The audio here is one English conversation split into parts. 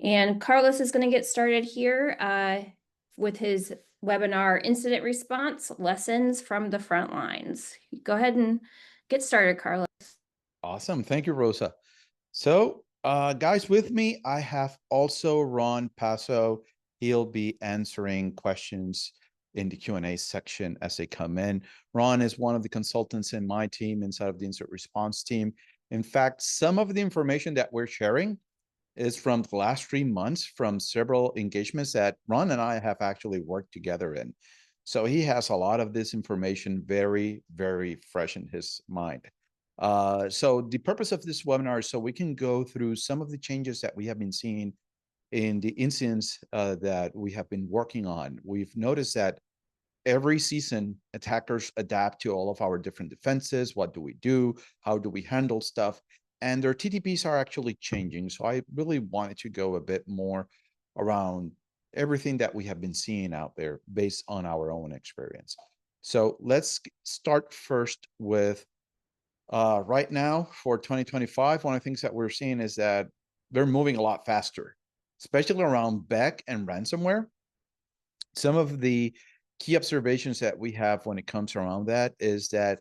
And Carlos is going to get started here with his webinar, Incident Response Lessons from the Front Lines. Go ahead and get started, Carlos. Awesome. Thank you, Rosa. So, guys, with me, I have also Ron Paso. He'll be answering questions in the Q&A section as they come in. Ron is one of the consultants in my team inside of the incident response team. In fact, some of the information that we're sharing is from the last 3 months from several engagements that Ron and I have actually worked together in. So he has a lot of this information very, very fresh in his mind. So the purpose of this webinar is so we can go through some of the changes that we have been seeing in the incidents that we have been working on. We've noticed that every season, attackers adapt to all of our different defenses. What do we do? How do we handle stuff? And their TTPs are actually changing. So I really wanted to go a bit more around everything that we have been seeing out there based on our own experience. So let's start first with right now for 2025. One of the things that we're seeing is that they're moving a lot faster, especially around Beck and ransomware. Some of the key observations that we have when it comes around that is that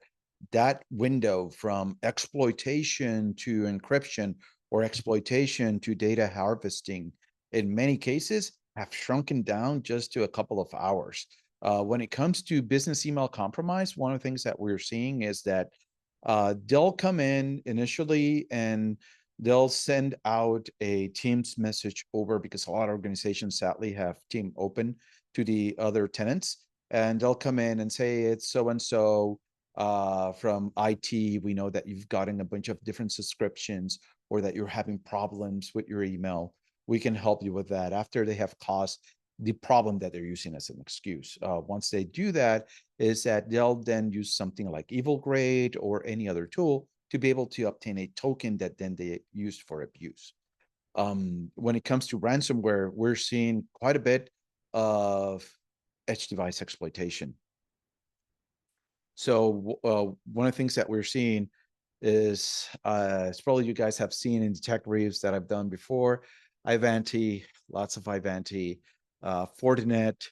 that window from exploitation to encryption or exploitation to data harvesting in many cases have shrunken down just to a couple of hours. When it comes to business email compromise, one of the things that we're seeing is that they'll come in initially and they'll send out a Teams message over, because a lot of organizations sadly have Team open to the other tenants, and they'll come in and say, it's so-and-so from IT. We know that you've gotten a bunch of different subscriptions or that you're having problems with your email. We can help you with that after they have caused the problem that they're using as an excuse. Once they do that, is that they'll then use something like Evil Grade or any other tool to be able to obtain a token that then they use for abuse. When it comes to ransomware, we're seeing quite a bit of edge device exploitation. So one of the things that we're seeing is, it's probably you guys have seen in the tech briefs that I've done before, Ivanti, lots of Ivanti, Fortinet.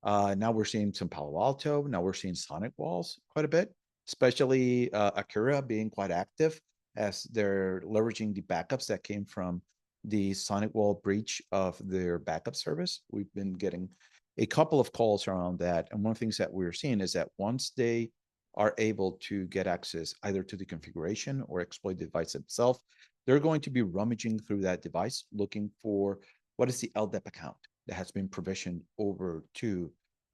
Now we're seeing some Palo Alto. Now we're seeing Sonic Walls quite a bit, especially Akira being quite active as they're leveraging the backups that came from the Sonic Wall breach of their backup service. We've been getting a couple of calls around that. And one of the things that we're seeing is that once they are able to get access either to the configuration or exploit the device itself, they're going to be rummaging through that device, looking for what is the LDAP account that has been provisioned over to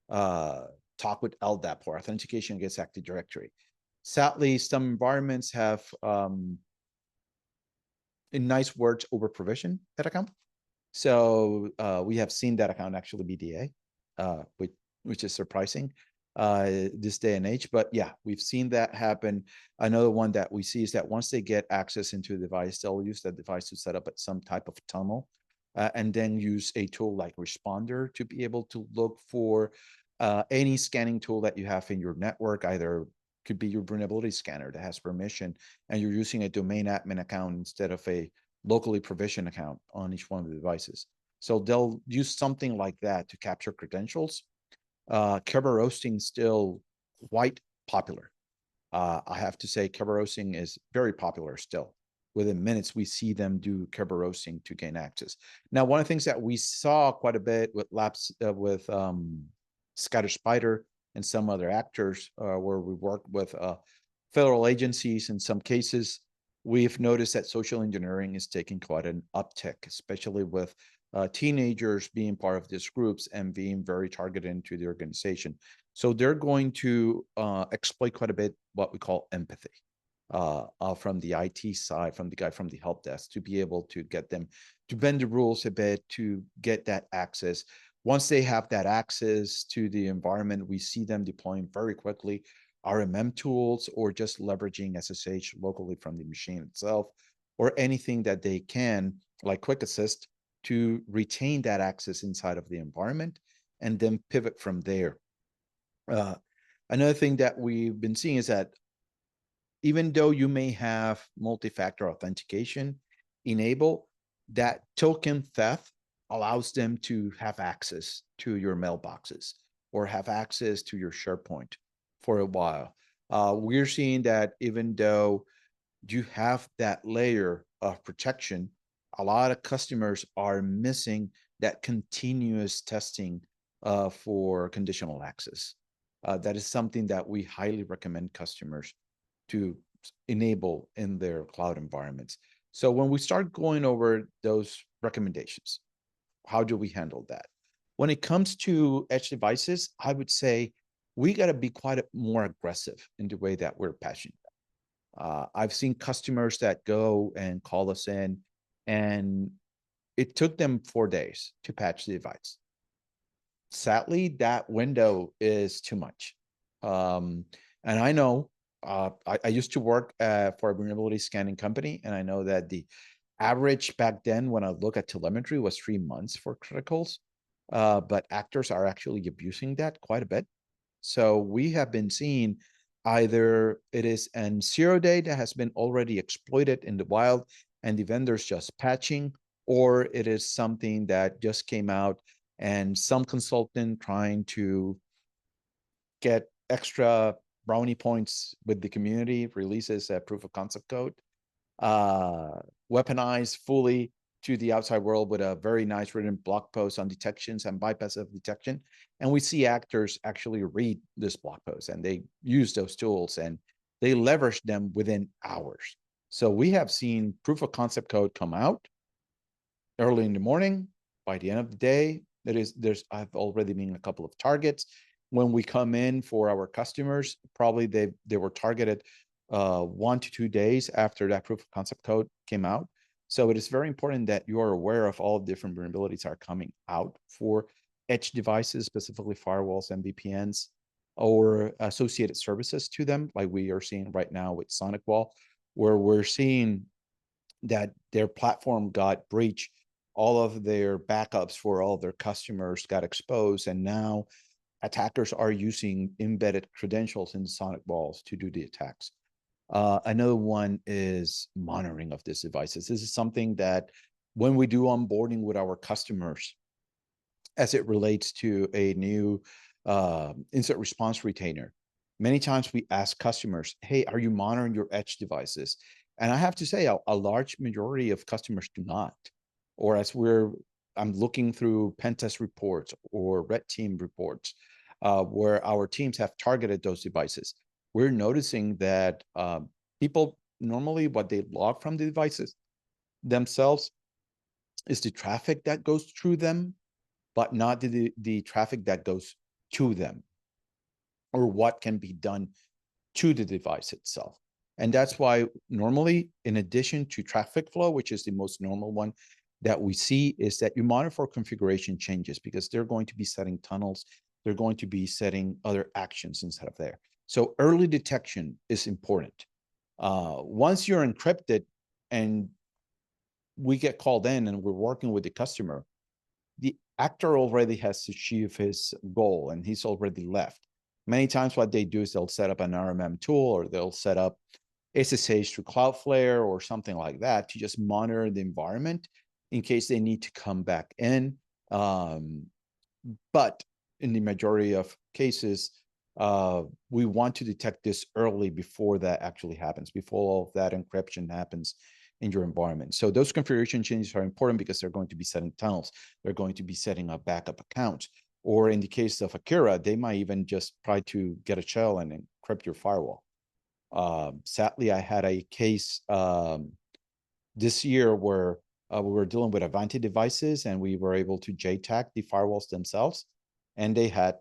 talk with LDAP or authentication against Active Directory. Sadly, some environments have, in nice words, over provision that account. So we have seen that account actually be DA, which is surprising this day and age. But yeah, we've seen that happen. Another one that we see is that once they get access into the device, they'll use that device to set up some type of tunnel, and then use a tool like Responder to be able to look for any scanning tool that you have in your network. Either could be your vulnerability scanner that has permission, and you're using a domain admin account instead of a locally provisioned account on each one of the devices. So they'll use something like that to capture credentials. Kerberoasting is still quite popular. I have to say Kerberoasting is very popular still. Within minutes, we see them do Kerberoasting to gain access. Now, one of the things that we saw quite a bit with Scatter Spider and some other actors, where we work with federal agencies in some cases, we've noticed that social engineering is taking quite an uptick, especially with teenagers being part of these groups and being very targeted into the organization. So they're going to exploit quite a bit what we call empathy from the IT side, from the guy from the help desk, to be able to get them to bend the rules a bit to get that access. Once they have that access to the environment, we see them deploying very quickly RMM tools or just leveraging SSH locally from the machine itself, or anything that they can, like Quick Assist, to retain that access inside of the environment and then pivot from there. Another thing that we've been seeing is that even though you may have multi-factor authentication, enable, that token theft allows them to have access to your mailboxes or have access to your SharePoint for a while. We're seeing that even though you have that layer of protection, a lot of customers are missing that continuous testing for conditional access. That is something that we highly recommend customers to enable in their cloud environments. So when we start going over those recommendations, how do we handle that? When it comes to edge devices, I would say we got to be quite more aggressive in the way that we're patching. I've seen customers that go and call us in, and it took them 4 days to patch the device. Sadly, that window is too much. And I know I used to work for a vulnerability scanning company, and I know that the average back then when I look at telemetry was 3 months for criticals, but actors are actually abusing that quite a bit. So we have been seeing either it is an 0-day that has been already exploited in the wild and the vendor's just patching, or it is something that just came out and some consultant trying to get extra brownie points with the community releases a proof of concept code, weaponized fully to the outside world with a very nice written blog post on detections and bypass of detection. And we see actors actually read this blog post and they use those tools and they leverage them within hours. So we have seen proof of concept code come out early in the morning. By the end of the day, I've already been a couple of targets. When we come in for our customers, probably they were targeted 1 to 2 days after that proof of concept code came out. So it is very important that you are aware of all different vulnerabilities are coming out for edge devices, specifically firewalls and VPNs, or associated services to them, like we are seeing right now with SonicWall, where we're seeing that their platform got breached, all of their backups for all of their customers got exposed, and now attackers are using embedded credentials in the SonicWalls to do the attacks. Another one is monitoring of these devices. This is something that when we do onboarding with our customers, as it relates to a new incident response retainer, many times we ask customers, hey, are you monitoring your edge devices? And I have to say, a large majority of customers do not. Or as I'm looking through pen test reports or red team reports, where our teams have targeted those devices, we're noticing that people normally what they log from the devices themselves is the traffic that goes through them, but not the traffic that goes to them or what can be done to the device itself. And that's why normally, in addition to traffic flow, which is the most normal one that we see, is that you monitor for configuration changes because they're going to be setting tunnels. They're going to be setting other actions instead of there. So early detection is important. Once you're encrypted and we get called in and we're working with the customer, the actor already has achieved his goal and he's already left. Many times what they do is they'll set up an RMM tool or they'll set up SSH through Cloudflare or something like that to just monitor the environment in case they need to come back in. But in the majority of cases, we want to detect this early before that actually happens, before all of that encryption happens in your environment. So those configuration changes are important because they're going to be setting tunnels. They're going to be setting up backup accounts. Or in the case of Akira, they might even just try to get a shell and encrypt your firewall. Sadly, I had a case this year where we were dealing with Avanti devices and we were able to JTAG the firewalls themselves, and they had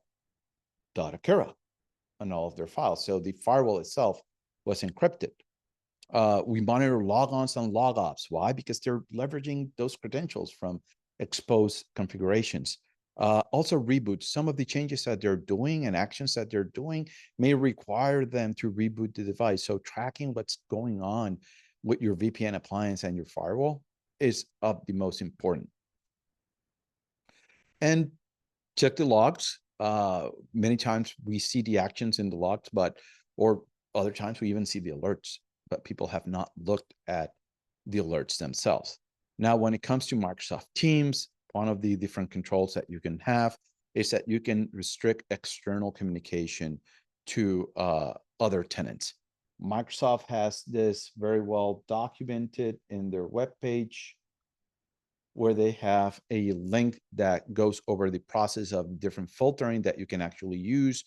.Akira on all of their files. So the firewall itself was encrypted. We monitor logons and logoffs. Why? Because they're leveraging those credentials from exposed configurations. Also reboots. Some of the changes that they're doing and actions that they're doing may require them to reboot the device. So tracking what's going on with your VPN appliance and your firewall is of the most important. And check the logs. Many times we see the actions in the logs, or other times we even see the alerts, but people have not looked at the alerts themselves. Now, when it comes to Microsoft Teams, one of the different controls that you can have is that you can restrict external communication to other tenants. Microsoft has this very well documented in their webpage, where they have a link that goes over the process of different filtering that you can actually use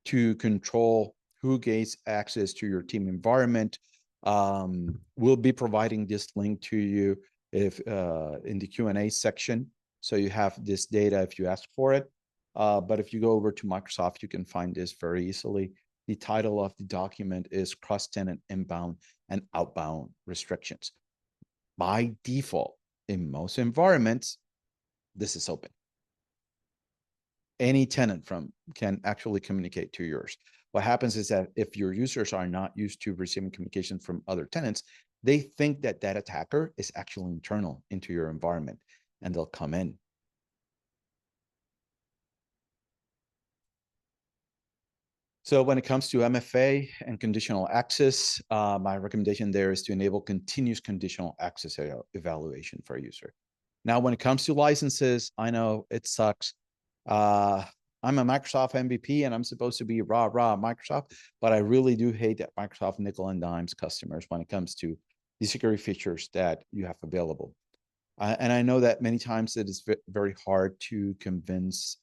to control who gains access to your team environment. We'll be providing this link to you if in the Q&A section. So you have this data if you ask for it. But if you go over to Microsoft, you can find this very easily. The title of the document is Cross-Tenant Inbound and Outbound Restrictions. By default, in most environments, this is open. Any tenant can actually communicate to yours. What happens is that if your users are not used to receiving communication from other tenants, they think that that attacker is actually internal into your environment, and they'll come in. So when it comes to MFA and conditional access, my recommendation there is to enable continuous conditional access evaluation for a user. Now, when it comes to licenses, I know it sucks. I'm a Microsoft MVP and I'm supposed to be rah Microsoft, but I really do hate that Microsoft nickel and dimes customers when it comes to the security features that you have available. And I know that many times it is very hard to convince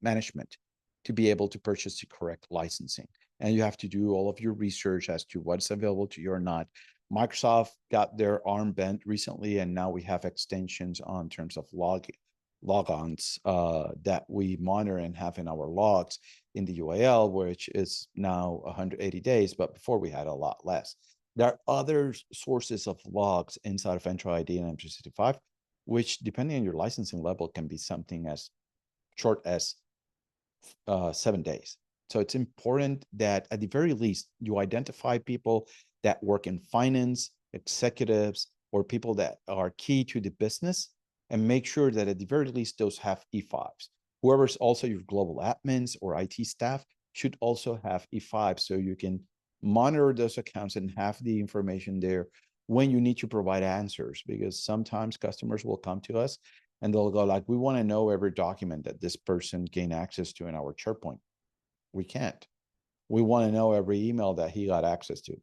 management to be able to purchase the correct licensing. And you have to do all of your research as to what's available to you or not. Microsoft got their arm bent recently, and now we have extensions on terms of logons that we monitor and have in our logs in the UAL, which is now 180 days, but before we had a lot less. There are other sources of logs inside of Entra ID and M365, which, depending on your licensing level, can be something as short as 7 days. So it's important that at the very least, you identify people that work in finance, executives, or people that are key to the business, and make sure that at the very least, those have E5s. Whoever's also your global admins or IT staff should also have E5, so you can monitor those accounts and have the information there when you need to provide answers, because sometimes customers will come to us and they'll go like, we want to know every document that this person gained access to in our SharePoint. We can't. We want to know every email that he got access to.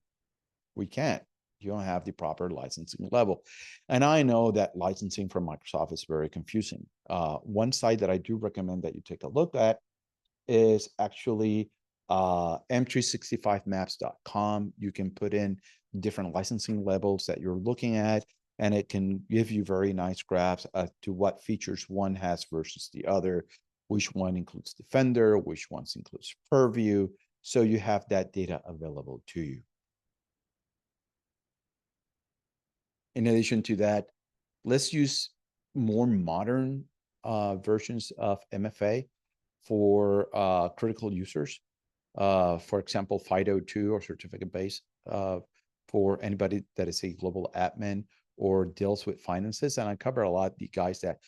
We can't. You don't have the proper licensing level. And I know that licensing from Microsoft is very confusing. One site that I do recommend that you take a look at is actually m365maps.com. You can put in different licensing levels that you're looking at, and it can give you very nice graphs as to what features one has versus the other, which one includes Defender, which ones includes Purview. So you have that data available to you. In addition to that, let's use more modern versions of MFA for critical users. For example, FIDO2 or certificate base for anybody that is a global admin or deals with finances. And I cover a lot of the guys that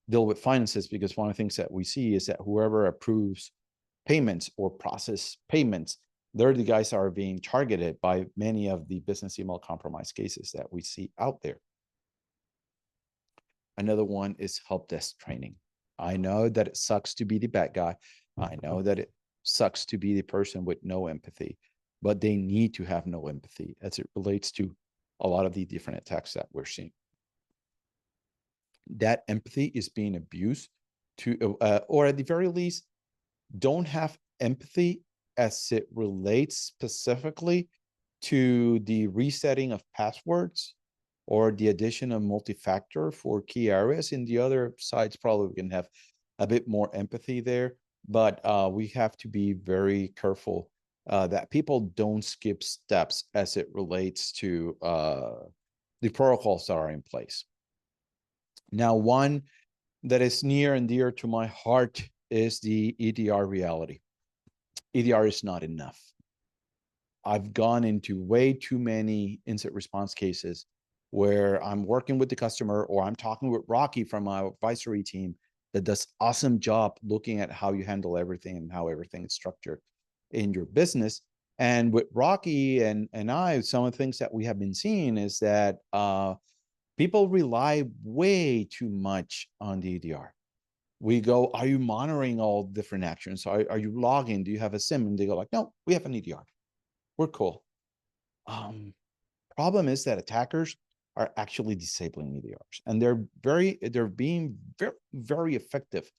deal with finances, because one of the things that we see is that whoever approves payments or process payments, they're the guys that are being targeted by many of the business email compromise cases that we see out there. Another one is help desk training. I know that it sucks to be the bad guy. I know that it sucks to be the person with no empathy, but they need to have no empathy as it relates to a lot of the different attacks that we're seeing. That empathy is being abused to, or at the very least, don't have empathy as it relates specifically to the resetting of passwords or the addition of multi-factor for key areas. In the other sides, probably we can have a bit more empathy there, but we have to be very careful that people don't skip steps as it relates to the protocols that are in place. Now, one that is near and dear to my heart is the EDR reality. EDR is not enough. I've gone into way too many incident response cases where I'm working with the customer, or I'm talking with Rocky from our advisory team that does awesome job looking at how you handle everything and how everything is structured in your business. And with Rocky and I, some of the things that we have been seeing is that people rely way too much on the EDR. We go, are you monitoring all different actions? Are you logging? Do you have a SIM? And they go like, no, we have an EDR. We're cool. Problem is that attackers are actually disabling EDRs, and they're being very effective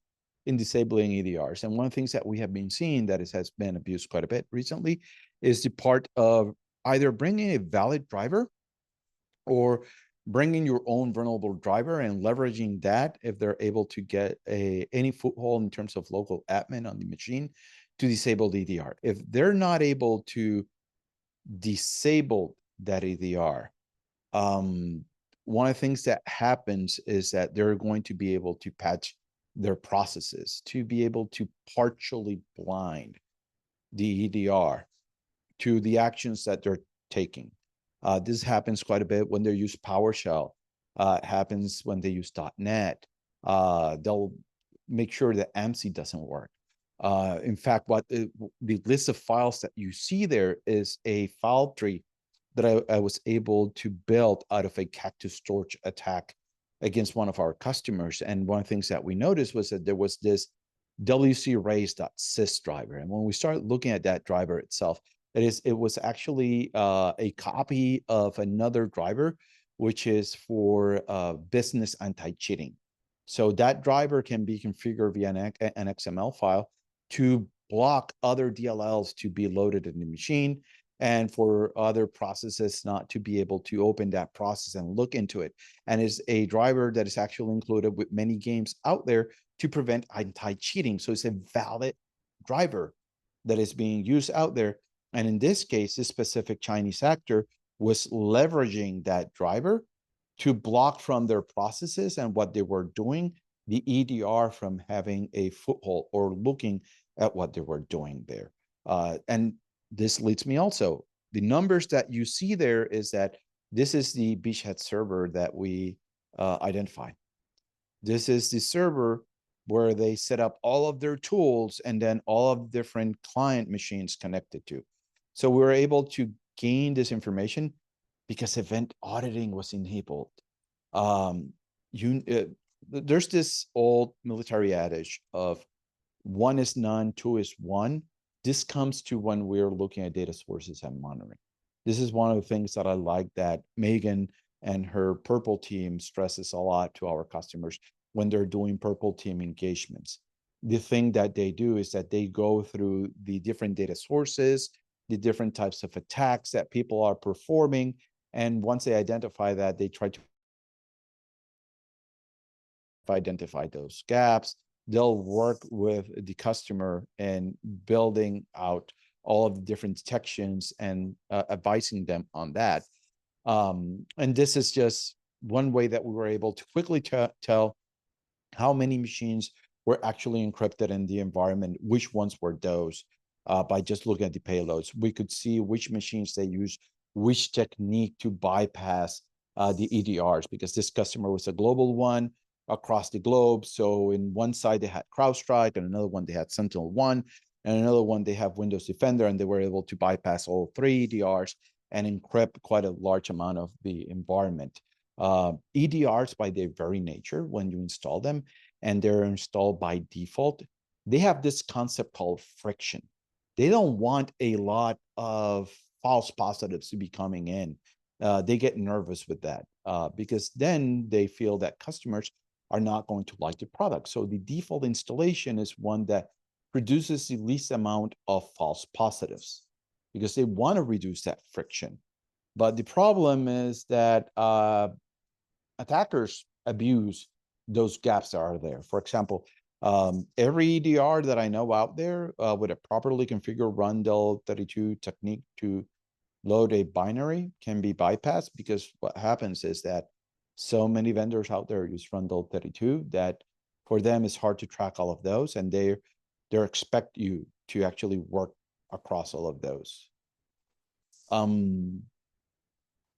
in disabling EDRs. And one of the things that we have been seeing that has been abused quite a bit recently is the part of either bringing a valid driver or bringing your own vulnerable driver and leveraging that if they're able to get any foothold in terms of local admin on the machine to disable the EDR. If they're not able to disable that EDR, one of the things that happens is that they're going to be able to patch their processes to be able to partially blind the EDR to the actions that they're taking. This happens quite a bit when they use PowerShell. It happens when they use .NET. They'll make sure that AMSI doesn't work. In fact, what the list of files that you see there is a file tree that I was able to build out of a cactus storage attack against one of our customers. And one of the things that we noticed was that there was this wcraise.sys driver. And when we started looking at that driver itself, it was actually a copy of another driver, which is for business anti-cheating. So that driver can be configured via an XML file to block other DLLs to be loaded in the machine, and for other processes not to be able to open that process and look into it. And is a driver that is actually included with many games out there to prevent anti-cheating. So it's a valid driver that is being used out there. And in this case, this specific Chinese actor was leveraging that driver to block from their processes and what they were doing, the EDR from having a foothold or looking at what they were doing there. And this leads me also, the numbers that you see there is that this is the beachhead server that we identified. This is the server where they set up all of their tools and then all of different client machines connected to. So we were able to gain this information because event auditing was enabled. There's this old military adage of 1 is none, 2 is 1. This comes to when we're looking at data sources and monitoring. This is one of the things that I like that Megan and her Purple team stresses a lot to our customers when they're doing Purple team engagements. The thing that they do is that they go through the different data sources, the different types of attacks that people are performing. And once they identify that, they try to identify those gaps. They'll work with the customer in building out all of the different detections and advising them on that. And this is just one way that we were able to quickly tell how many machines were actually encrypted in the environment, which ones were those, by just looking at the payloads. We could see which machines they use, which technique to bypass the EDRs, because this customer was a global one across the globe. So in one side they had CrowdStrike, and another one they had Sentinel-1, and another one they have Windows Defender, and they were able to bypass all 3 EDRs and encrypt quite a large amount of the environment. EDRs, by their very nature, when you install them, and they're installed by default, they have this concept called friction. They don't want a lot of false positives to be coming in. They get nervous with that because then they feel that customers are not going to like the product. So the default installation is one that produces the least amount of false positives because they want to reduce that friction. But the problem is that attackers abuse those gaps that are there. For example, every EDR that I know out there with a properly configured RunDel32 technique to load a binary can be bypassed, because what happens is that so many vendors out there use RunDel32 that for them it's hard to track all of those, and they expect you to actually work across all of those.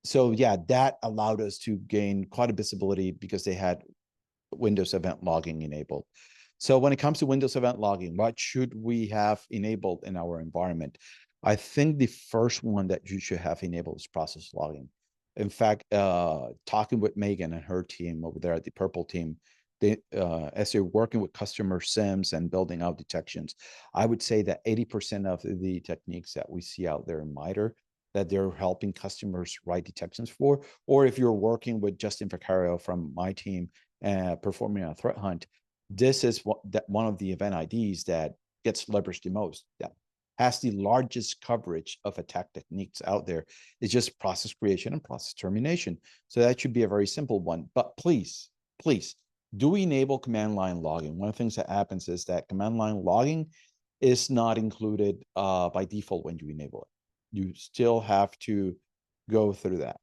So yeah, that allowed us to gain quite a visibility because they had Windows Event Logging enabled. So when it comes to Windows Event Logging, what should we have enabled in our environment? I think the first one that you should have enabled is process logging. In fact, talking with Megan and her team over there at the Purple team, they, as they're working with customer SIMs and building out detections, I would say that 80% of the techniques that we see out there in MITRE that they're helping customers write detections for, or if you're working with Justin Vicario from my team performing a threat hunt, this is one of the event IDs that gets leveraged the most, that has the largest coverage of attack techniques out there. It's just process creation and process termination. So that should be a very simple one. But please, please do enable command line logging. One of the things that happens is that command line logging is not included by default when you enable it. You still have to go through that.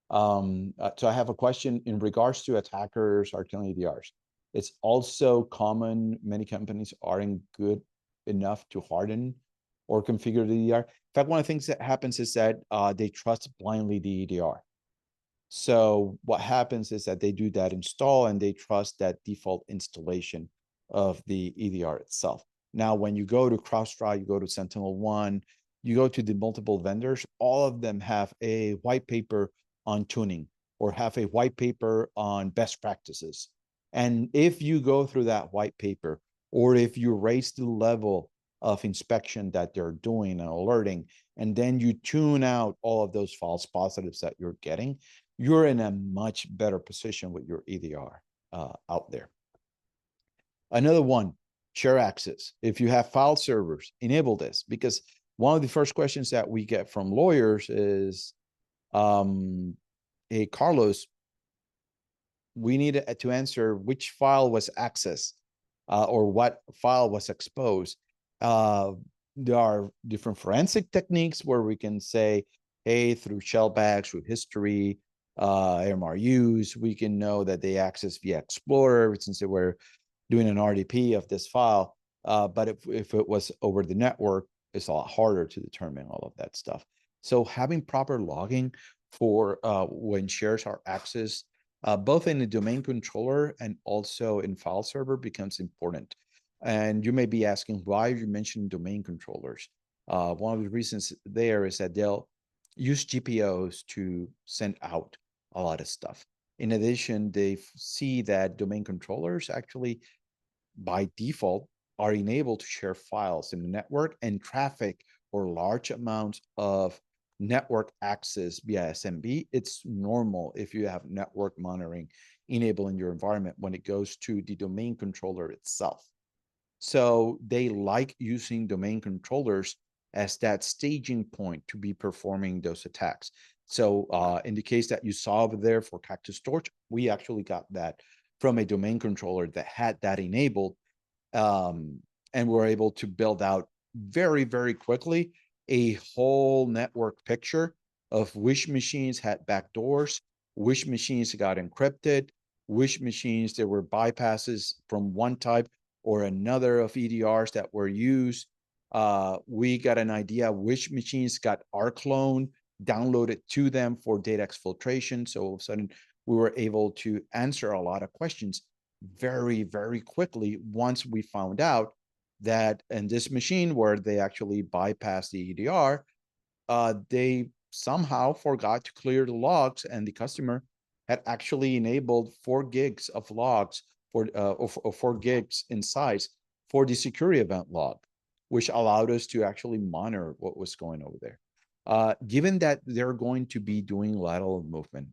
So I have a question in regards to attackers are killing EDRs. It's also common, many companies aren't good enough to harden or configure the EDR. In fact, one of the things that happens is that they trust blindly the EDR. So what happens is that they do that install and they trust that default installation of the EDR itself. Now, when you go to CrowdStrike, you go to SentinelOne, you go to the multiple vendors, all of them have a white paper on tuning or have a white paper on best practices. And if you go through that white paper, or if you raise the level of inspection that they're doing and alerting, and then you tune out all of those false positives that you're getting, you're in a much better position with your EDR out there. Another one, share access. If you have file servers, enable this, because one of the first questions that we get from lawyers is, hey, Carlos, we need to answer which file was accessed or what file was exposed. There are different forensic techniques where we can say, hey, through shellbacks, through history, MRUs, we can know that they accessed via Explorer since they were doing an RDP of this file. But if it was over the network, it's a lot harder to determine all of that stuff. So having proper logging for when shares are accessed, both in the domain controller and also in file server becomes important. And you may be asking why you mentioned domain controllers. One of the reasons there is that they'll use GPOs to send out a lot of stuff. In addition, they see that domain controllers actually by default are enabled to share files in the network and traffic or large amounts of network access via SMB. It's normal if you have network monitoring enabled in your environment when it goes to the domain controller itself. So they like using domain controllers as that staging point to be performing those attacks. So in the case that you saw over there for Cactus Torch, we actually got that from a domain controller that had that enabled, and we're able to build out very, very quickly a whole network picture of which machines had backdoors, which machines got encrypted, which machines there were bypasses from one type or another of EDRs that were used. We got an idea which machines got our clone downloaded to them for data exfiltration. So all of a sudden, we were able to answer a lot of questions very, very quickly once we found out that in this machine where they actually bypassed the EDR, they somehow forgot to clear the logs, and the customer had actually enabled 4 gigs of logs for or 4 gigs in size for the security event log, which allowed us to actually monitor what was going over there. Given that they're going to be doing lateral movement,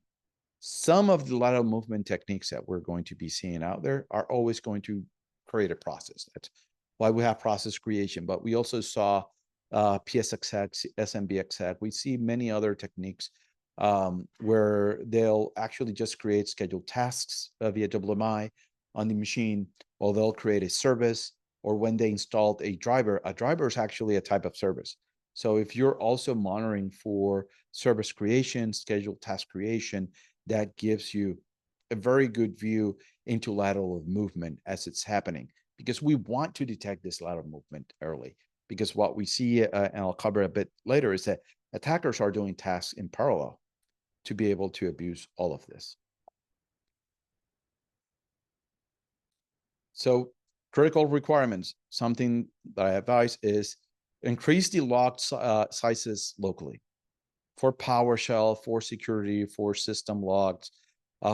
some of the lateral movement techniques that we're going to be seeing out there are always going to create a process. That's why we have process creation. But we also saw PSXX, SMBXX. We see many other techniques where they'll actually just create scheduled tasks via WMI on the machine, or they'll create a service, or when they installed a driver is actually a type of service. So if you're also monitoring for service creation, scheduled task creation, that gives you a very good view into lateral movement as it's happening, because we want to detect this lateral movement early. Because what we see, and I'll cover a bit later, is that attackers are doing tasks in parallel to be able to abuse all of this. So critical requirements, something that I advise is increase the log sizes locally for PowerShell, for security, for system logs,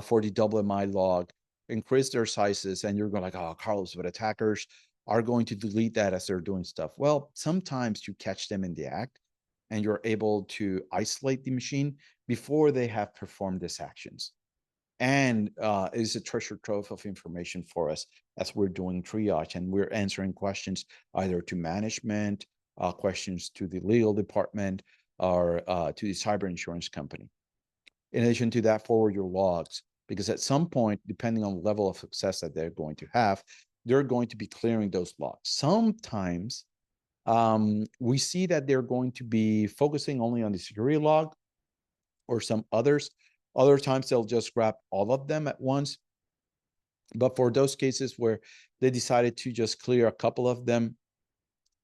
for the WMI log, increase their sizes. And you're going like, oh, Carlos, but attackers are going to delete that as they're doing stuff. Well, sometimes you catch them in the act and you're able to isolate the machine before they have performed these actions. And it's a treasure trove of information for us as we're doing triage and we're answering questions either to management, questions to the legal department, or to the cyber insurance company. In addition to that, forward your logs, because at some point, depending on the level of success that they're going to have, they're going to be clearing those logs. Sometimes we see that they're going to be focusing only on the security log or some others. Other times they'll just grab all of them at once. But for those cases where they decided to just clear a couple of them,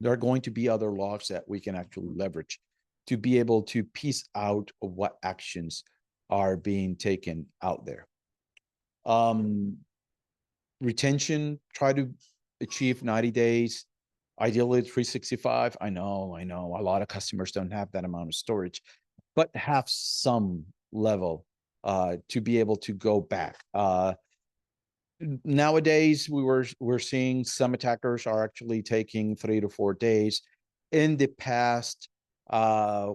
there are going to be other logs that we can actually leverage to be able to piece out what actions are being taken out there. Retention, try to achieve 90 days, ideally 365. I know a lot of customers don't have that amount of storage, but have some level to be able to go back. Nowadays, we're seeing some attackers are actually taking 3 to 4 days. In the past,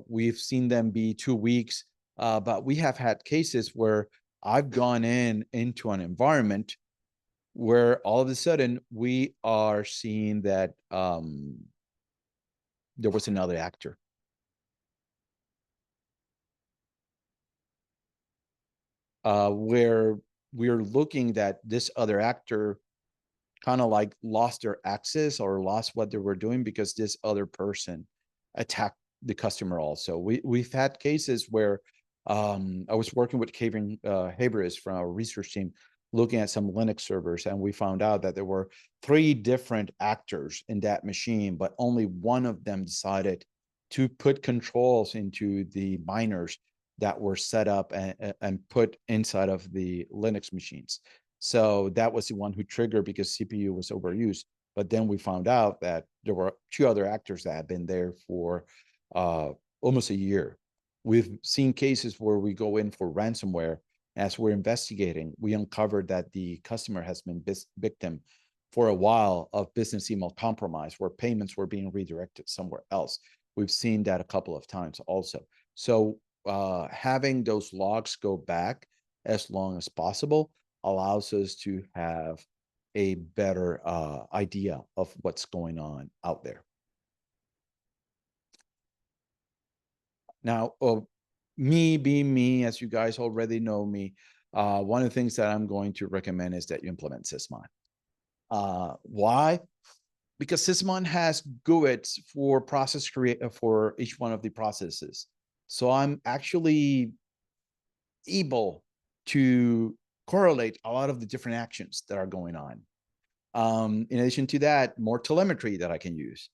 we've seen them be 2 weeks, but we have had cases where I've gone into an environment where all of a sudden we are seeing that there was another actor. Where we're looking that this other actor kind of like lost their access or lost what they were doing because this other person attacked the customer also. We've had cases where I was working with Perez from our research team looking at some Linux servers, and we found out that there were 3 different actors in that machine, but only one of them decided to put controls into the miners that were set up and put inside of the Linux machines. So that was the one who triggered because CPU was overused. But then we found out that there were 2 other actors that had been there for almost a year. We've seen cases where we go in for ransomware. As we're investigating, we uncovered that the customer has been victim for a while of business email compromise, where payments were being redirected somewhere else. We've seen that a couple of times also. So having those logs go back as long as possible allows us to have a better idea of what's going on out there. Now, me being me, as you guys already know me, one of the things that I'm going to recommend is that you implement Sysmon. Why? Because Sysmon has GUIDs for process for each one of the processes. So I'm actually able to correlate a lot of the different actions that are going on. In addition to that, more telemetry that I can use.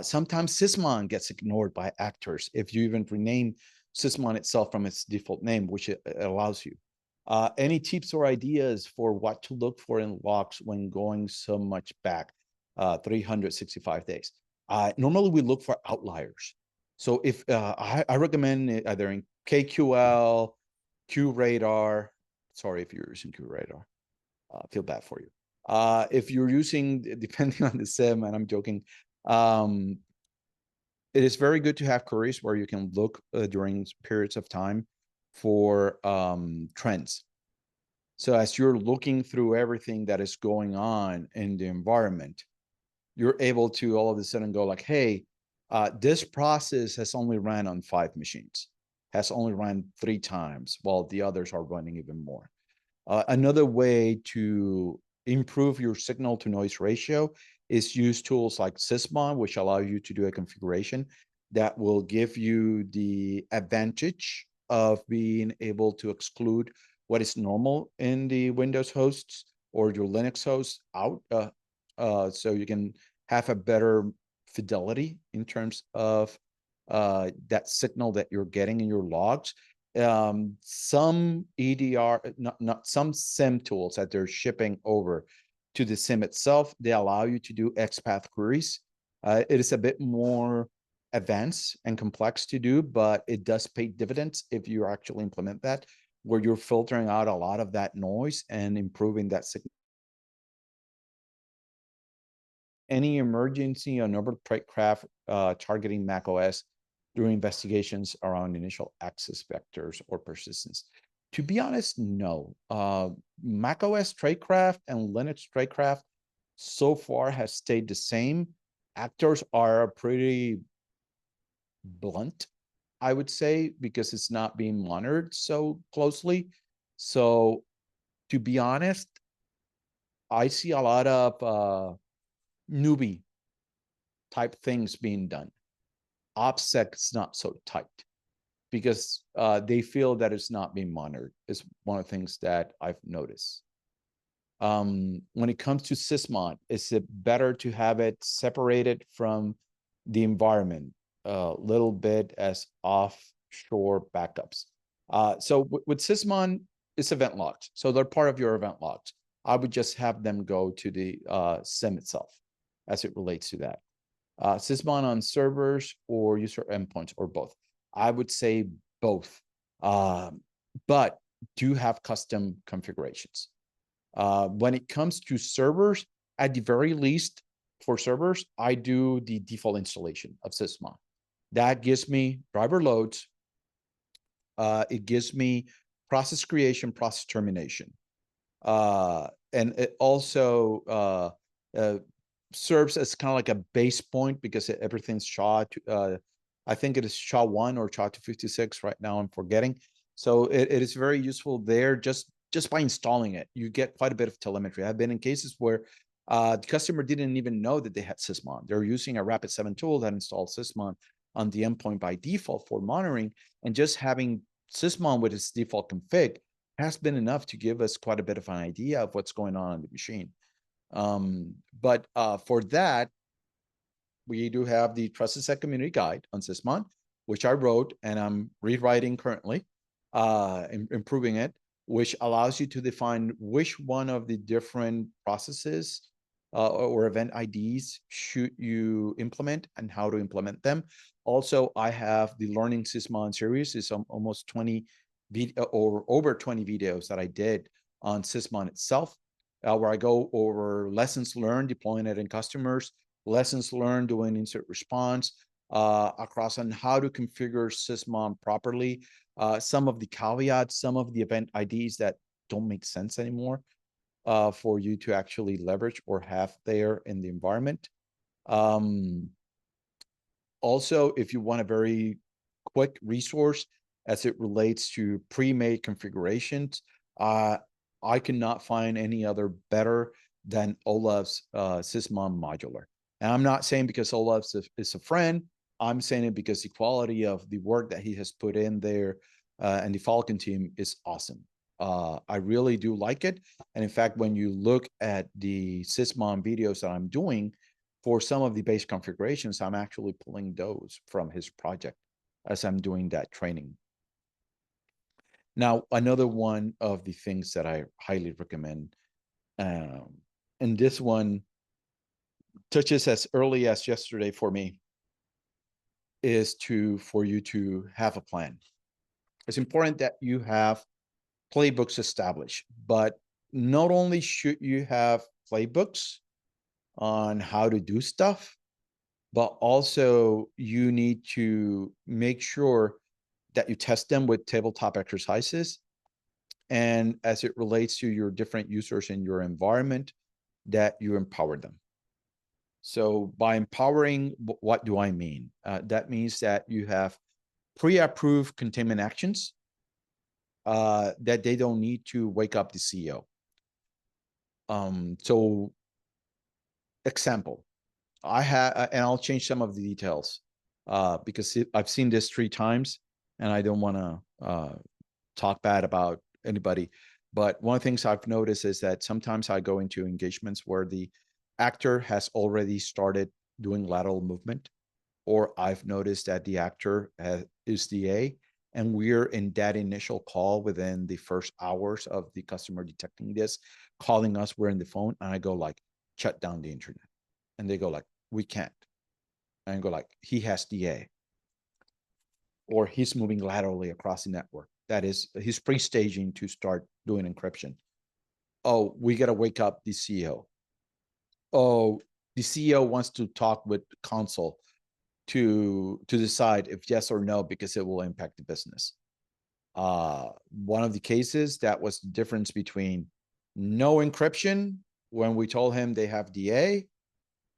Sometimes Sysmon gets ignored by actors if you even rename Sysmon itself from its default name, which it allows you. Any tips or ideas for what to look for in logs when going so much back, 365 days? Normally, we look for outliers. So if I recommend either in KQL, QRadar. Sorry if you're using QRadar. Feel bad for you. If you're using, depending on the SIM, and I'm joking, it is very good to have queries where you can look during periods of time for trends. So as you're looking through everything that is going on in the environment, you're able to all of a sudden go like, hey, this process has only ran on 5 machines, has only run 3 times, while the others are running even more. Another way to improve your signal to noise ratio is use tools like Sysmon, which allow you to do a configuration that will give you the advantage of being able to exclude what is normal in the Windows hosts or your Linux hosts out, so you can have a better fidelity in terms of that signal that you're getting in your logs. Some EDR, not some SIM tools that they're shipping over to the SIM itself, they allow you to do XPath queries. It is a bit more advanced and complex to do, but it does pay dividends if you actually implement that, where you're filtering out a lot of that noise and improving that signal. Any emergency or novel tradecraft targeting macOS during investigations around initial access vectors or persistence? To be honest, no. macOS tradecraft and Linux tradecraft so far has stayed the same. Actors are pretty blunt, I would say, because it's not being monitored so closely. So to be honest, I see a lot of newbie type things being done. OPSEC's not so tight because they feel that it's not being monitored. Is one of the things that I've noticed. When it comes to Sysmon, is it better to have it separated from the environment a little bit as offshore backups? So with Sysmon, it's event logs. So they're part of your event logs. I would just have them go to the SIM itself as it relates to that. Sysmon on servers or user endpoints or both? I would say both, but do have custom configurations. When it comes to servers, at the very least for servers, I do the default installation of Sysmon. That gives me driver loads. It gives me process creation, process termination. And it also serves as kind of like a base point because everything's SHA. I think it is SHA-1 or SHA-256 right now. I'm forgetting. So it is very useful there. Just by installing it, you get quite a bit of telemetry. I've been in cases where the customer didn't even know that they had Sysmon. They're using a Rapid7 tool that installs Sysmon on the endpoint by default for monitoring, and just having Sysmon with its default config has been enough to give us quite a bit of an idea of what's going on the machine. But for that, we do have the Trusted Set Community Guide on Sysmon, which I wrote and I'm rewriting currently, improving it, which allows you to define which one of the different processes or event IDs should you implement and how to implement them. Also, I have the Learning Sysmon series. It's almost 20 or over 20 videos that I did on Sysmon itself, where I go over lessons learned deploying it in customers, lessons learned doing insert response, across on how to configure Sysmon properly, some of the caveats, some of the event IDs that don't make sense anymore for you to actually leverage or have there in the environment. Also, if you want a very quick resource as it relates to pre-made configurations, I cannot find any other better than Olaf's Sysmon modular. And I'm not saying because Olaf is a friend, I'm saying it because the quality of the work that he has put in there and the Falcon team is awesome. I really do like it. And in fact, when you look at the Sysmon videos that I'm doing for some of the base configurations, I'm actually pulling those from his project as I'm doing that training. Now, another one of the things that I highly recommend, and this one touches as early as yesterday for me, is for you to have a plan. It's important that you have playbooks established, but not only should you have playbooks on how to do stuff, but also you need to make sure that you test them with tabletop exercises. And as it relates to your different users in your environment, that you empower them. So by empowering, what do I mean? That means that you have pre-approved containment actions that they don't need to wake up the CEO. So example, and I'll change some of the details because I've seen this 3 times and I don't want to talk bad about anybody. But one of the things I've noticed is that sometimes I go into engagements where the actor has already started doing lateral movement, or I've noticed that the actor is DA, and we're in that initial call within the first hours of the customer detecting this, calling us, we're in the phone, and I go like, shut down the internet. And they go like, we can't. and go like, he has DA, or he's moving laterally across the network. That is, he's pre-staging to start doing encryption. Oh, we got to wake up the CEO. Oh, the CEO wants to talk with console to decide if yes or no, because it will impact the business. One of the cases, that was the difference between no encryption when we told him they have DA,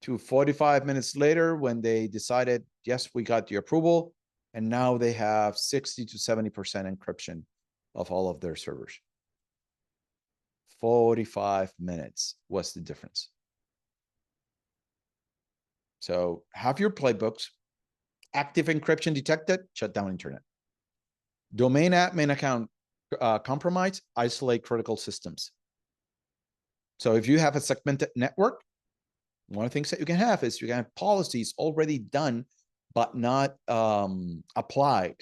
to 45 minutes later when they decided, yes, we got the approval, and now they have 60 to 70% encryption of all of their servers. 45 minutes was the difference. So have your playbooks. Active encryption detected, shut down internet. Domain admin account compromised, isolate critical systems. So if you have a segmented network, one of the things that you can have is you can have policies already done, but not applied,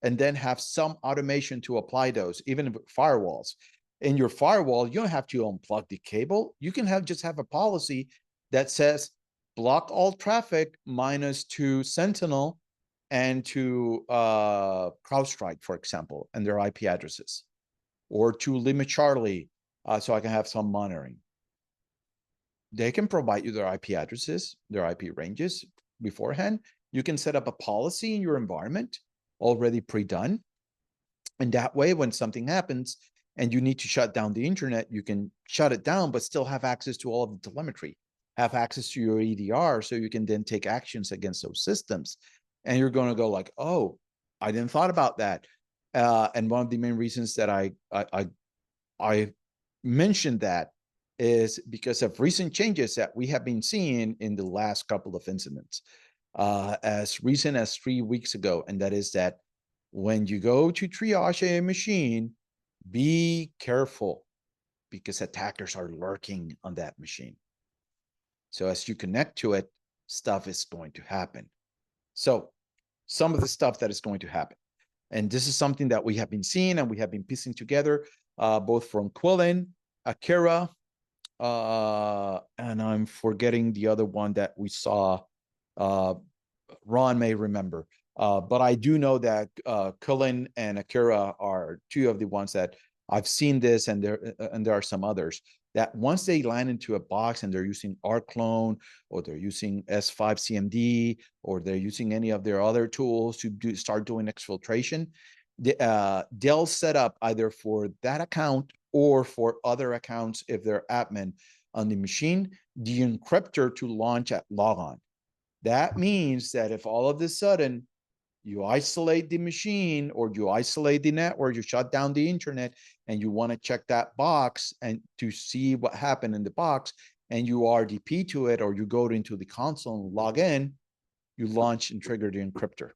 and then have some automation to apply those, even with firewalls. In your firewall, you don't have to unplug the cable. You can just have a policy that says block all traffic minus to Sentinel and to CrowdStrike, for example, and their IP addresses, or to limit Charlie, so I can have some monitoring. They can provide you their IP addresses, their IP ranges beforehand. You can set up a policy in your environment already pre-done. And that way, when something happens and you need to shut down the internet, you can shut it down, but still have access to all of the telemetry, have access to your EDR, so you can then take actions against those systems. And you're going to go like, oh, I didn't thought about that. And one of the main reasons that I mentioned that is because of recent changes that we have been seeing in the last couple of incidents, as recent as 3 weeks ago. And that is that when you go to triage a machine, be careful, because attackers are lurking on that machine. So as you connect to it, stuff is going to happen. So some of the stuff that is going to happen, and this is something that we have been seeing and we have been piecing together, both from Quillen, Akira, and I'm forgetting the other one that we saw. Ron may remember, but I do know that Cullen and Akira are two of the ones that I've seen this, and there are some others that once they land into a box and they're using rclone, or they're using S5 CMD, or they're using any of their other tools to start doing exfiltration, they'll set up either for that account or for other accounts, if they're admin on the machine, the encryptor to launch at logon. That means that if all of a sudden you isolate the machine, or you isolate the network, you shut down the internet, and you want to check that box and to see what happened in the box, and you RDP to it, or you go into the console and log in, you launch and trigger the encryptor.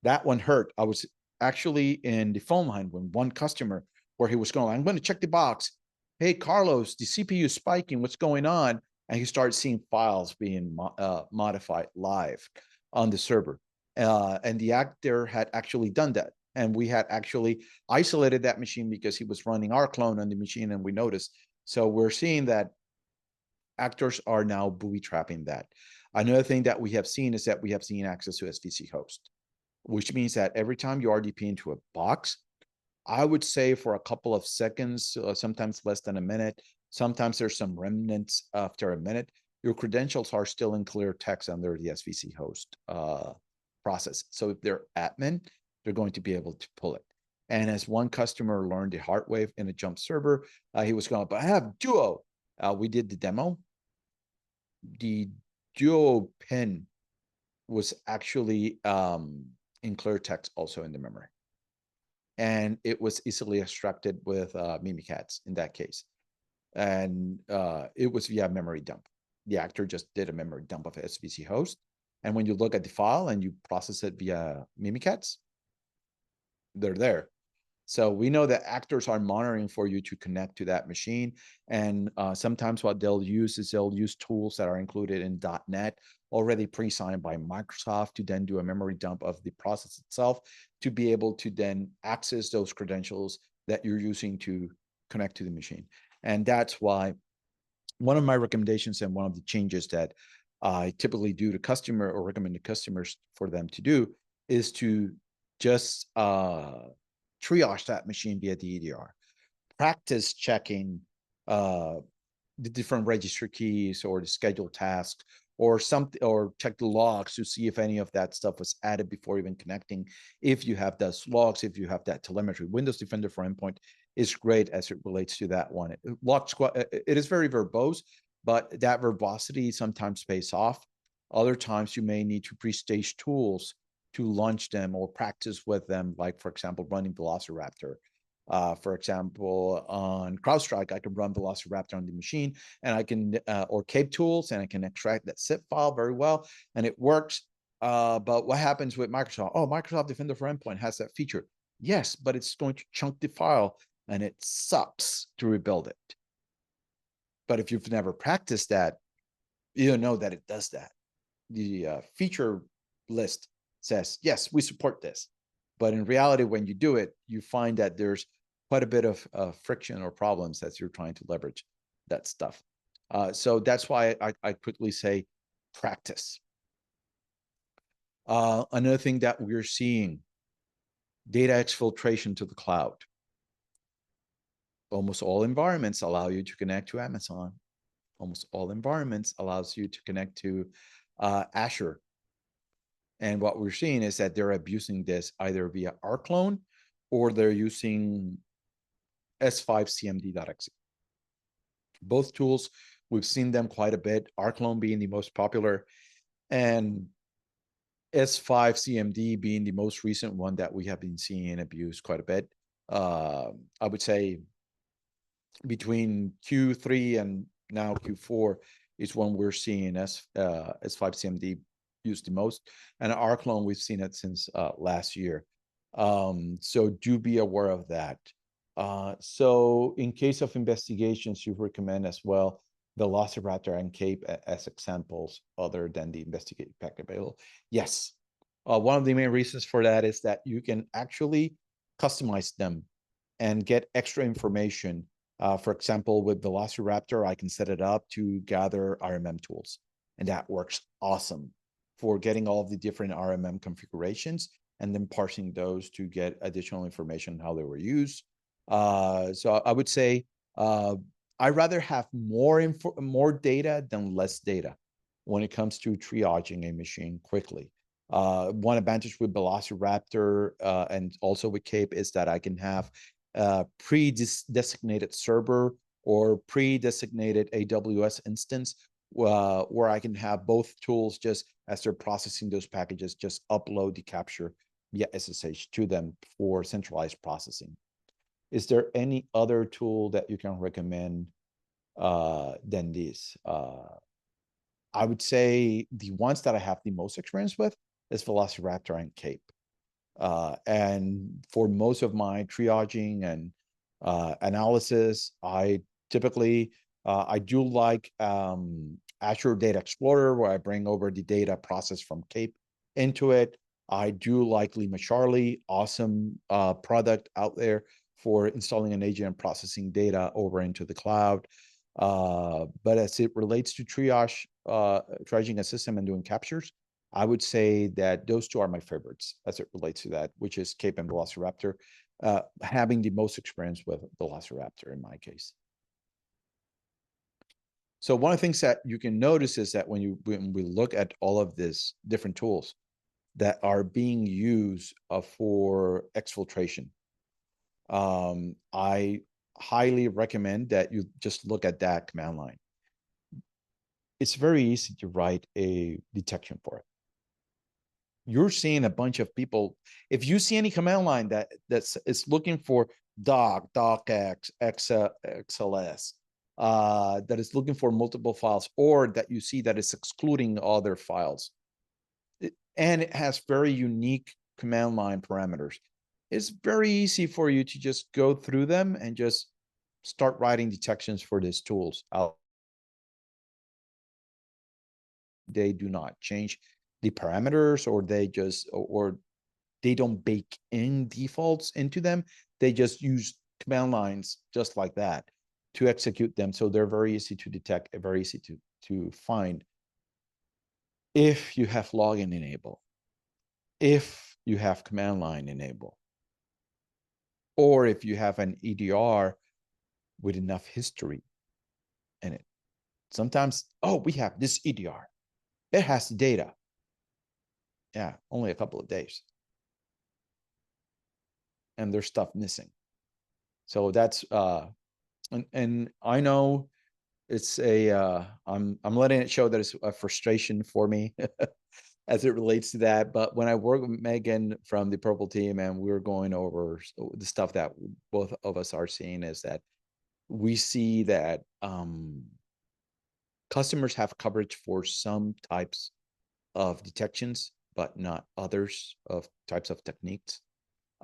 That one hurt. I was actually in the phone line when one customer, where he was going, I'm going to check the box. Hey, Carlos, the CPU is spiking. What's going on? And he started seeing files being modified live on the server. And the actor had actually done that. And we had actually isolated that machine because he was running our clone on the machine, and we noticed. So we're seeing that actors are now booby trapping that. Another thing that we have seen is that we have seen access to SVC host, which means that every time you RDP into a box, I would say for a couple of seconds, sometimes less than a minute, sometimes there's some remnants after a minute, your credentials are still in clear text under the SVC host process. So if they're admin, they're going to be able to pull it. And as one customer learned the hard way in a jump server, he was going, but I have Duo. We did the demo. The Duo pin was actually in clear text also in the memory. And it was easily extracted with Mimikatz in that case. And it was via memory dump. The actor just did a memory dump of SVC host. And when you look at the file and you process it via Mimikatz, they're there. So we know that actors are monitoring for you to connect to that machine. And sometimes what they'll use is they'll use tools that are included in .NET, already pre-signed by Microsoft, to then do a memory dump of the process itself, to be able to then access those credentials that you're using to connect to the machine. And that's why one of my recommendations and one of the changes that I typically do to customer or recommend to customers for them to do is to just triage that machine via DEDR, practice checking the different registry keys or the scheduled tasks or something, or check the logs to see if any of that stuff was added before even connecting. If you have those logs, if you have that telemetry, Windows Defender for Endpoint is great as it relates to that one. It is very verbose, but that verbosity sometimes pays off. Other times you may need to pre-stage tools to launch them or practice with them, like, for example, running Velociraptor. For example, on CrowdStrike, I can run Velociraptor on the machine, and I can, or Cape tools, and I can extract that zip file very well, and it works. But what happens with Microsoft? Oh, Microsoft Defender for Endpoint has that feature. Yes, but it's going to chunk the file, and it sucks to rebuild it. But if you've never practiced that, you don't know that it does that. The feature list says, yes, we support this. But in reality, when you do it, you find that there's quite a bit of friction or problems as you're trying to leverage that stuff. So that's why I quickly say practice. Another thing that we're seeing, data exfiltration to the cloud. Almost all environments allow you to connect to Amazon. Almost all environments allows you to connect to Azure. And what we're seeing is that they're abusing this either via rclone or they're using S5cmd.exe. Both tools, we've seen them quite a bit, rclone being the most popular and S5cmd being the most recent one that we have been seeing abused quite a bit. I would say between Q3 and now Q4 is when we're seeing S5cmd used the most, and rclone we've seen it since last year. So do be aware of that. So in case of investigations, you recommend as well Velociraptor and Cape as examples other than the investigative packet available. Yes. One of the main reasons for that is that you can actually customize them and get extra information. For example, with Velociraptor, I can set it up to gather RMM tools, and that works awesome for getting all of the different RMM configurations and then parsing those to get additional information on how they were used. So I would say I'd rather have more data than less data when it comes to triaging a machine quickly. One advantage with Velociraptor and also with Cape is that I can have pre-designated server or pre-designated AWS instance where I can have both tools just as they're processing those packages, just upload the capture via SSH to them for centralized processing. Is there any other tool that you can recommend than these? I would say the ones that I have the most experience with is Velociraptor and Cape. And for most of my triaging and analysis, I typically, I do like Azure Data Explorer, where I bring over the data processed from Cape into it. I do like Lima Charlie, awesome product out there for installing an agent and processing data over into the cloud. But as it relates to triaging a system and doing captures, I would say that those two are my favorites as it relates to that, which is Cape and Velociraptor, having the most experience with Velociraptor in my case. So one of the things that you can notice is that when we look at all of these different tools that are being used for exfiltration, I highly recommend that you just look at that command line. It's very easy to write a detection for it. You're seeing a bunch of people. If you see any command line that's looking for docx, xls, that is looking for multiple files, or that you see that it's excluding other files, and it has very unique command line parameters, it's very easy for you to just go through them and just start writing detections for these tools. They do not change the parameters, or they don't bake in defaults into them. They just use command lines just like that to execute them. So they're very easy to detect, very easy to find. if you have login enabled, if you have command line enabled, or if you have an EDR with enough history in it. Sometimes, oh, we have this EDR. It has the data. Yeah, only a couple of days. And there's stuff missing. So that's and I know it's I'm letting it show that it's a frustration for me as it relates to that. But when I work with Megan from the Purple team and we were going over the stuff that both of us are seeing, is that we see that customers have coverage for some types of detections, but not others of types of techniques.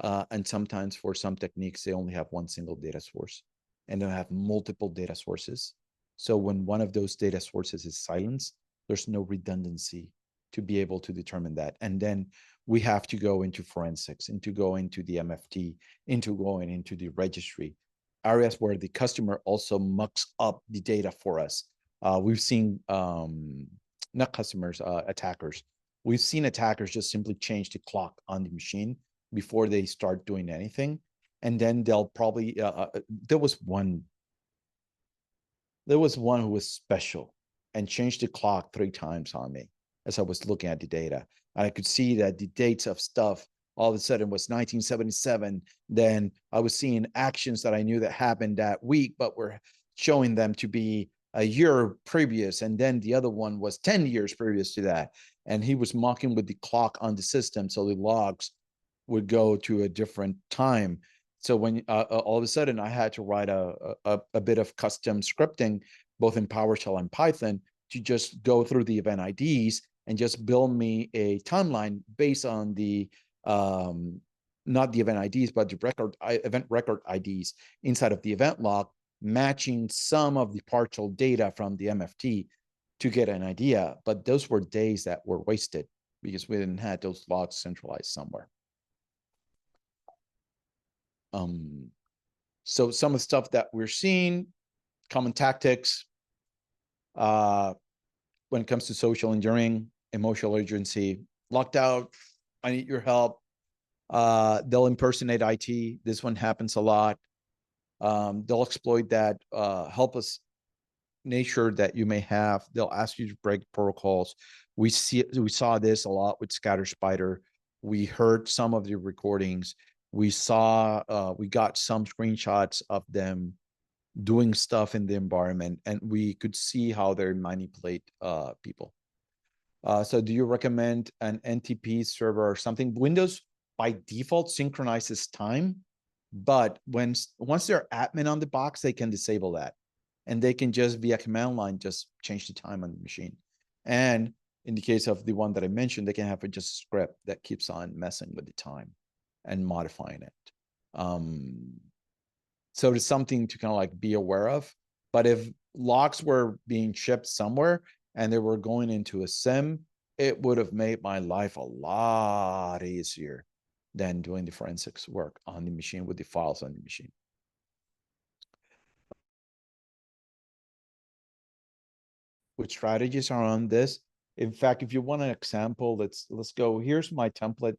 And sometimes for some techniques, they only have one single data source and they'll have multiple data sources. So when one of those data sources is silenced, there's no redundancy to be able to determine that. And then we have to go into forensics, into going into the MFT, into going into the registry, areas where the customer also mucks up the data for us. We've seen not customers, attackers. We've seen attackers just simply change the clock on the machine before they start doing anything. And then they'll probably, there was one who was special and changed the clock 3 times on me as I was looking at the data. And I could see that the dates of stuff all of a sudden was 1977. Then I was seeing actions that I knew that happened that week, but were showing them to be a year previous. And then the other one was 10 years previous to that. And he was mucking with the clock on the system. So the logs would go to a different time. So when all of a sudden I had to write a bit of custom scripting, both in PowerShell and Python, to just go through the event IDs and just build me a timeline based on the not the event IDs, but the event record IDs inside of the event log, matching some of the partial data from the MFT to get an idea. But those were days that were wasted because we didn't have those logs centralized somewhere. So some of the stuff that we're seeing, common tactics, when it comes to social engineering, emotional urgency, locked out, I need your help. They'll impersonate IT. This one happens a lot. They'll exploit that helpless nature that you may have. They'll ask you to break protocols. We saw this a lot with Scatter Spider. We heard some of the recordings. We got some screenshots of them doing stuff in the environment, and we could see how they manipulate people. So do you recommend an NTP server or something? Windows by default synchronizes time, but once they're admin on the box, they can disable that. And they can just via command line, just change the time on the machine. And in the case of the one that I mentioned, they can have just a script that keeps on messing with the time and modifying it. So it's something to kind of like be aware of. But if logs were being shipped somewhere and they were going into a SIM, it would have made my life a lot easier than doing the forensics work on the machine with the files on the machine. Which strategies are on this? In fact, if you want an example, let's go. Here's my template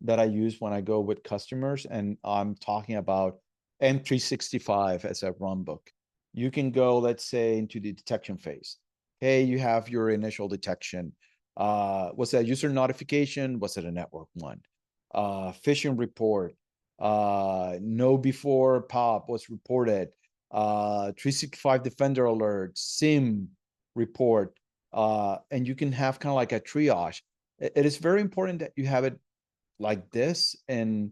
that I use when I go with customers, and I'm talking about M365 as a run book. You can go, let's say, into the detection phase. Hey, you have your initial detection. Was that user notification? Was it a network one? Phishing report. No before pop was reported. 365 Defender alert, SIM report, and you can have kind of like a triage. It is very important that you have it like this in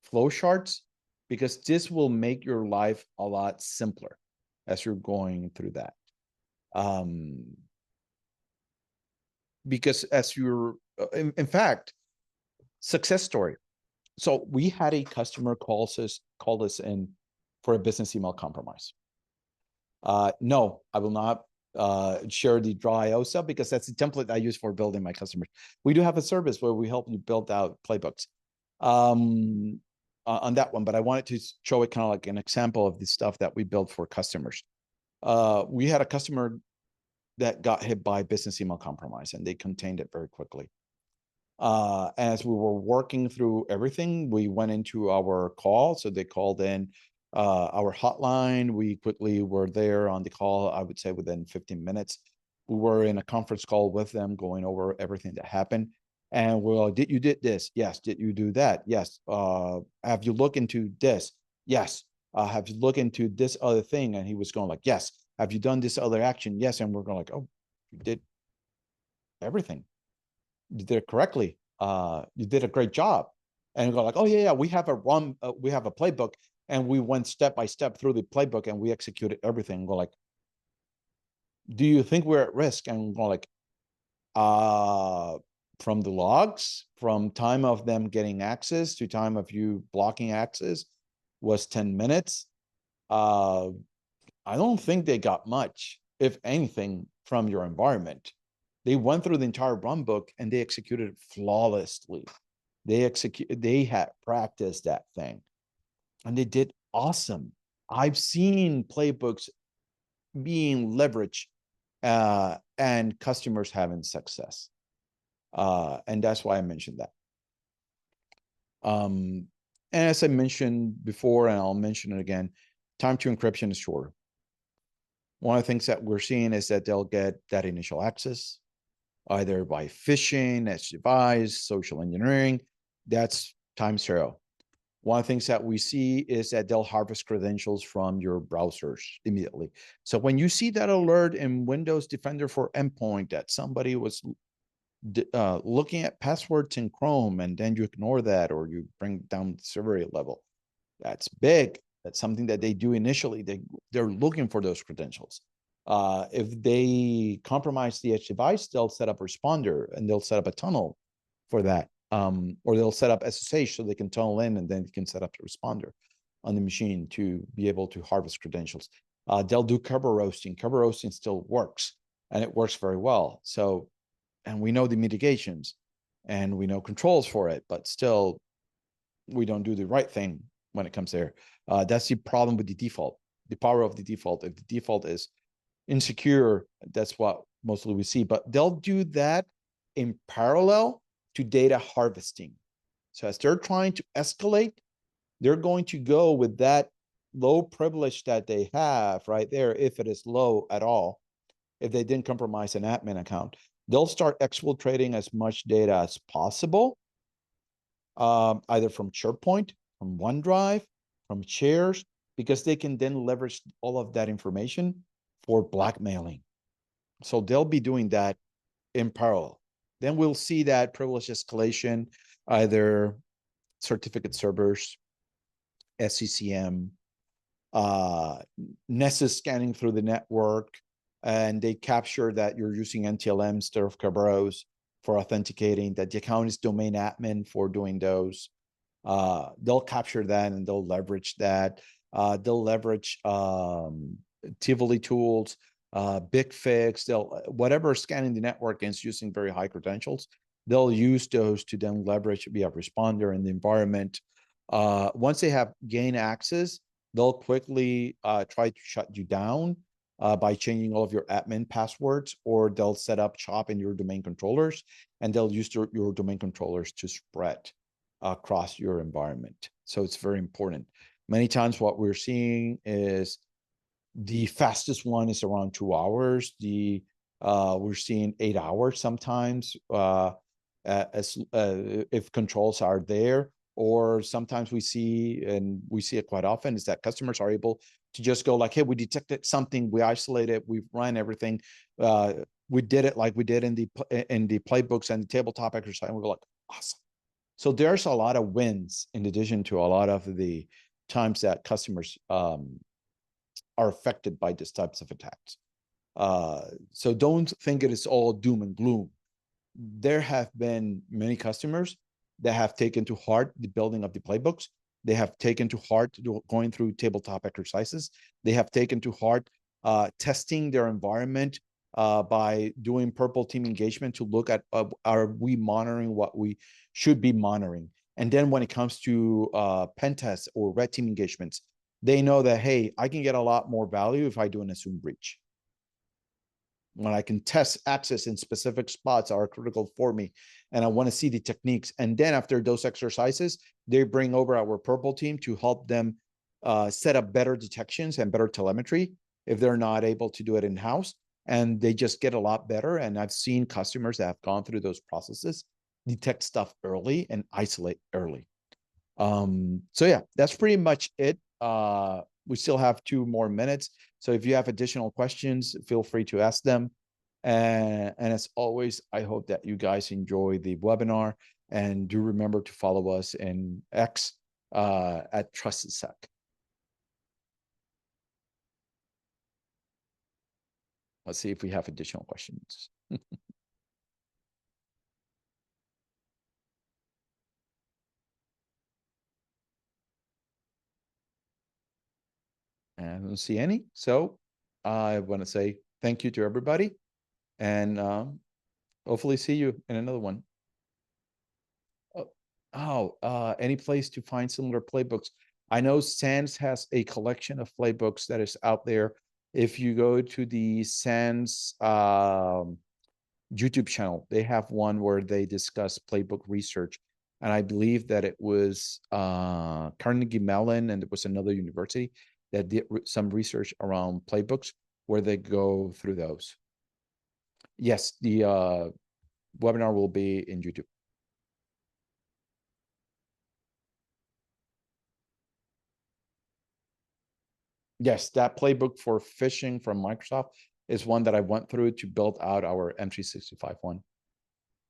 flow charts, because this will make your life a lot simpler as you're going through that. Because as you're, in fact, success story. So we had a customer call us in for a business email compromise. No, I will not share the draw IOSA because that's the template I use for building my customers. We do have a service where we help you build out playbooks on that one, but I wanted to show it kind of like an example of the stuff that we built for customers. We had a customer that got hit by business email compromise, and they contained it very quickly. As we were working through everything, we went into our call. So they called in our hotline. We quickly were there on the call, I would say within 15 minutes. We were in a conference call with them, going over everything that happened. And well, did you did this? Yes. Did you do that? Yes. Have you looked into this? Yes. Have you looked into this other thing? And he was going like, yes. Have you done this other action? Yes. And we're going like, oh, you did everything. You did it correctly. You did a great job. And go like, oh yeah, we have we have a playbook, and we went step by step through the playbook, and we executed everything. And go like, do you think we're at risk? And go like, from the logs, from time of them getting access to time of you blocking access was 10 minutes. I don't think they got much, if anything, from your environment. They went through the entire run book and they executed it flawlessly. They had practiced that thing, and they did awesome. I've seen playbooks being leveraged and customers having success. And that's why I mentioned that. And as I mentioned before, and I'll mention it again, time to encryption is shorter. One of the things that we're seeing is that they'll get that initial access, either by phishing, edge device, social engineering. That's time zero. One of the things that we see is that they'll harvest credentials from your browsers immediately. So when you see that alert in Windows Defender for Endpoint that somebody was looking at passwords in Chrome, and then you ignore that, or you bring down the severity level, that's big. That's something that they do initially. They're looking for those credentials. If they compromise the edge device, they'll set up a responder, and they'll set up a tunnel for that. Or they'll set up SSH so they can tunnel in, and then you can set up the responder on the machine to be able to harvest credentials. They'll do cover roasting. Cover roasting still works, and it works very well. So, and we know the mitigations, and we know controls for it, but still, we don't do the right thing when it comes there. That's the problem with the default, the power of the default. If the default is insecure, that's what mostly we see. But they'll do that in parallel to data harvesting. So as they're trying to escalate, they're going to go with that low privilege that they have right there, if it is low at all, if they didn't compromise an admin account. They'll start exfiltrating as much data as possible, either from SharePoint, from OneDrive, from shares, because they can then leverage all of that information for blackmailing. So they'll be doing that in parallel. Then we'll see that privilege escalation, either certificate servers, SCCM, Nessus scanning through the network, and they capture that you're using NTLM instead of Kerberos for authenticating, that the account is domain admin for doing those. They'll capture that and they'll leverage that. They'll leverage Tivoli tools, BigFix, whatever scanning the network is using very high credentials, they'll use those to then leverage via responder in the environment. Once they have gained access, they'll quickly try to shut you down by changing all of your admin passwords, or they'll set up shop in your domain controllers, and they'll use your domain controllers to spread across your environment. So it's very important. Many times what we're seeing is the fastest one is around 2 hours. We're seeing 8 hours sometimes, if controls are there. Or sometimes we see, and we see it quite often, is that customers are able to just go like, hey, we detected something, we isolated, we've run everything, we did it like we did in the playbooks and the tabletop exercise, and we go like, awesome. So there's a lot of wins in addition to a lot of the times that customers are affected by these types of attacks. So don't think it is all doom and gloom. There have been many customers that have taken to heart the building of the playbooks. They have taken to heart going through tabletop exercises. They have taken to heart testing their environment by doing purple team engagement to look at, are we monitoring what we should be monitoring? And then when it comes to pen tests or red team engagements, they know that, hey, I can get a lot more value if I do an assumed breach. when I can test access in specific spots are critical for me. And I want to see the techniques. And then after those exercises, they bring over our purple team to help them set up better detections and better telemetry if they're not able to do it in-house. And they just get a lot better. And I've seen customers that have gone through those processes detect stuff early and isolate early. So yeah, that's pretty much it. We still have 2 more minutes. So if you have additional questions, feel free to ask them. And as always, I hope that you guys enjoy the webinar, and do remember to follow us in X at TrustedSec. Let's see if we have additional questions. And I don't see any. So I want to say thank you to everybody, and hopefully see you in another one. Any place to find similar playbooks? I know SANS has a collection of playbooks that is out there. If you go to the SANS YouTube channel, they have one where they discuss playbook research. And I believe that it was Carnegie Mellon, and it was another university that did some research around playbooks where they go through those. Yes, the webinar will be in YouTube. Yes, that playbook for phishing from Microsoft is one that I went through to build out our M365 one.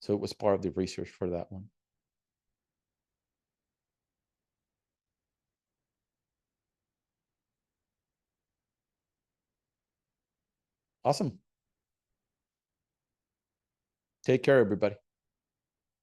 So it was part of the research for that one. Awesome. Take care, everybody.